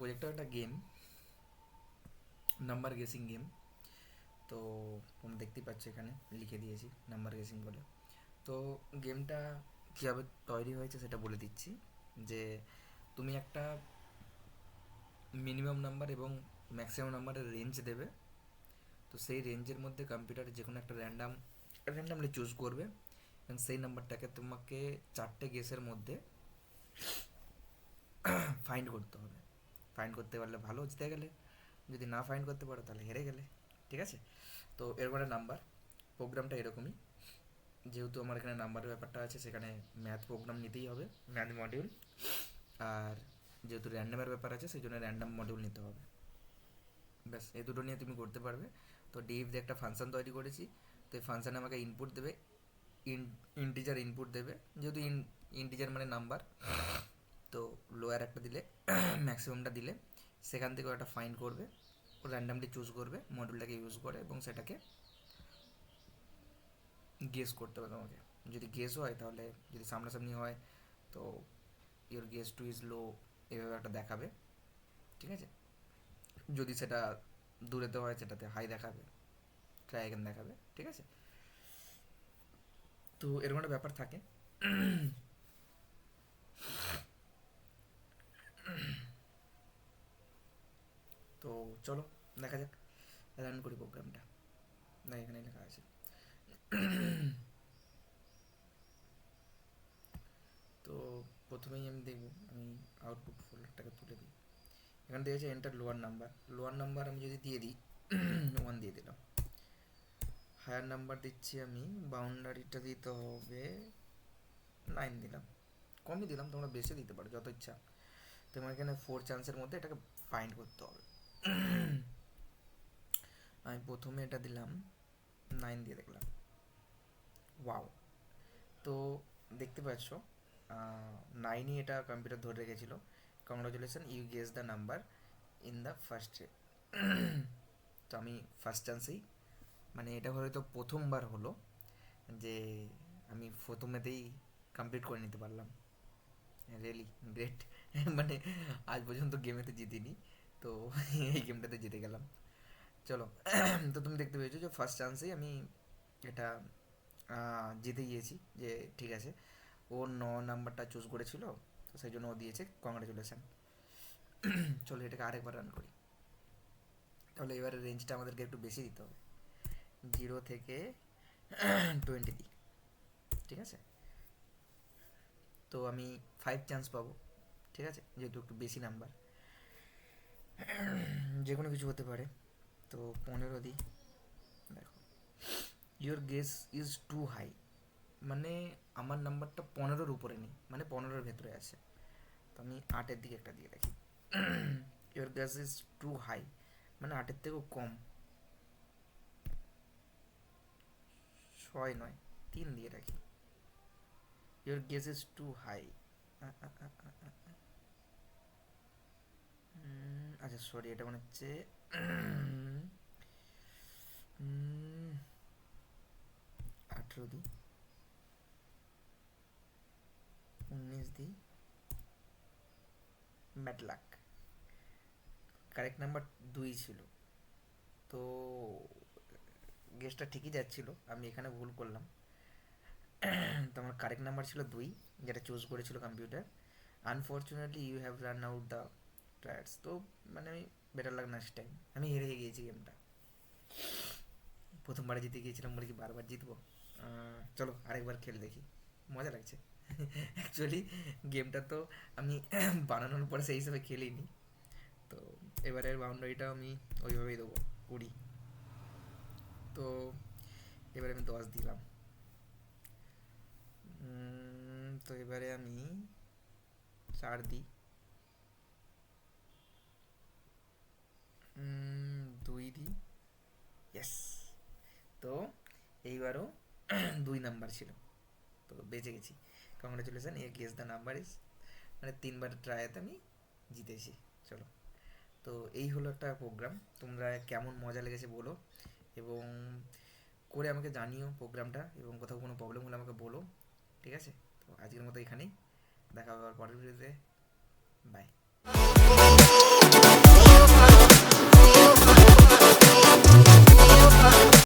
প্রজেক্টটা একটা game, number guessing game. তো তোমরা দেখতেই পাচ্ছ এখানে লিখে দিয়েছি নাম্বার গেসিং বলে। তো গেমটা কীভাবে তৈরি হয়েছে সেটা বলে দিচ্ছি। যে তুমি একটা মিনিমাম নাম্বার এবং ম্যাক্সিমাম নাম্বারের রেঞ্জ দেবে। তো সেই রেঞ্জের মধ্যে কম্পিউটারে যে কোনো একটা র্যান্ডামলি চুজ করবে এবং সেই নাম্বারটাকে তোমাকে 4টে গেসের মধ্যে ফাইন্ড করতে হবে। ফাইন্ড করতে পারলে ভালো, জিতে গেলে। যদি না ফাইন্ড করতে পারো তাহলে হেরে গেলে। ঠিক আছে? তো এরপরে নাম্বার প্রোগ্রামটা এরকমই। যেহেতু আমার এখানে নাম্বারের ব্যাপারটা আছে, সেখানে ম্যাথ প্রোগ্রাম নিতেই হবে, ম্যাথ মডিউল। আর যেহেতু র্যান্ডামের ব্যাপার আছে, সেই জন্য র্যান্ডাম মডিউল নিতে হবে। ব্যাস, এই দুটো নিয়ে তুমি করতে পারবে। তো ডিভ দিয়ে একটা ফাংশন তৈরি করেছি। তো এই ফাংশানে আমাকে ইনপুট দেবে, ইন্টিজার ইনপুট দেবে। যেহেতু ইন্টিজার মানে নাম্বার, তো লোয়ার একটা দিলে ম্যাক্সিমামটা দিলে সেখান থেকে একটা ফাইন্ড করবে, ও র্যান্ডামলি চুজ করবে মডিউলটাকে ইউজ করে, এবং সেটাকে গেস করতে হবে তোমাকে। যদি গেস হয় তাহলে, যদি সামনাসামনি হয় তো your guess too is low, এভাবে একটা দেখাবে। ঠিক আছে? যদি সেটা দূরেতে হয় সেটাতে হাই দেখাবে, ট্রাই অ্যাগেন দেখাবে। ঠিক আছে? তো এরকম একটা ব্যাপার থাকে। তো চলো দেখা যাক, রান করি প্রোগ্রামটা। না, এখানে লেখা আছে। তো প্রথমেই আমি দেখব, আমি আউটপুট ফোল্ডারটাকে তুলে দিই। এখানে দিয়েছে enter lower number. Lower number আমি যদি দিয়ে দিই, 1 দিয়ে দিলাম। হায়ার নাম্বার দিচ্ছি আমি, বাউন্ডারিটা দিতে হবে 9 দিলাম। কমই দিলাম, তোমরা বেশি দিতে পারো যত ইচ্ছা। তোমার এখানে 4 চান্সের মধ্যে এটাকে ফাইন্ড করতে হবে। আমি প্রথমে এটা দিলাম 9 দিয়ে দেখলাম, ওয়াও। তো দেখতে পাচ্ছ 9ই এটা কম্পিউটার ধরে রেখেছিল। Congratulation, you guess the number in the first. তো আমি ফার্স্ট চান্সেই, মানে এটা হয়তো প্রথমবার হলো যে আমি প্রথমেতেই কমপ্লিট করে নিতে পারলাম। Really great. মানে আজ পর্যন্ত গেমেতে জিতিনি, তো এই গেমটাতে জিতে গেলাম। চলো। তো তুমি দেখতে পেয়েছো যে ফার্স্ট চান্সেই আমি এটা জিতে গিয়েছি। যে ঠিক আছে, ও 9 নাম্বারটা চুজ করেছিল, তো সেই জন্য ও দিয়েছে কংগ্রাচুলেশন। চলো এটাকে আরেকবার রান করি। তাহলে এবারে রেঞ্জটা আমাদেরকে একটু বেশি দিতে হবে, 0 থেকে 20 দিই। ঠিক আছে? তো আমি 5 চান্স পাবো। ঠিক আছে? যেহেতু একটু বেশি নাম্বার, যে কোনো কিছু হতে পারে। তো 15 দিই। দেখো, your guess is too high, মানে আমার নাম্বারটা 15-র উপরে নেই, মানে 15-র ভেতরে আছে। তো আমি 8-এর দিকে একটা দিয়ে রাখি। Your guess is too high, মানে 8-এর থেকেও কম। 6 নয়, 3 দিয়ে রাখি। Your guess is too high. আচ্ছা সরি, এটা মনে হচ্ছে 18 দিই, 19 দিই। ব্যাড লাক, কারেক্ট নাম্বার 2 ছিল। তো গেসটা ঠিকই যাচ্ছিল, আমি এখানে ভুল করলাম। তো আমার কারেক্ট নাম্বার ছিল 2, যেটা চুজ করেছিল computer. Unfortunately you have run out the tries. তো মানে আমি বেটার লাগ নেক্সট টাইম, আমি হেরে গিয়েছি গেমটা। প্রথমবারে জিতে গিয়েছিলাম বলে কি বারবার জিতবো? চলো আরেকবার খেল দেখি, মজা লাগছে। অ্যাকচুয়ালি গেমটা তো আমি বানানোর পরে সেই হিসাবে খেলিনি। তো এবারের বাউন্ডারিটা আমি ওইভাবেই দেবো, 20। তো এবারে আমি 10 দিলাম। তো এবারে আমি 4 দিই, 2 দিই। ইয়েস। তো এইবারও 2 নাম্বার ছিল, তো বেঁচে গেছি। Congratulation, A guess the number is, মানে 3বার ট্রাইতে আমি জিতেছি। চলো, তো এই হলো একটা প্রোগ্রাম। তোমরা কেমন মজা লেগেছে বলো, এবং করে আমাকে জানিও প্রোগ্রামটা, এবং কোথাও কোনো প্রবলেম হলে আমাকে বলো। ঠিক আছে? তো আজকের মতো এখানেই, দেখা হবে আবার পরের ভিডিওতে। বাই।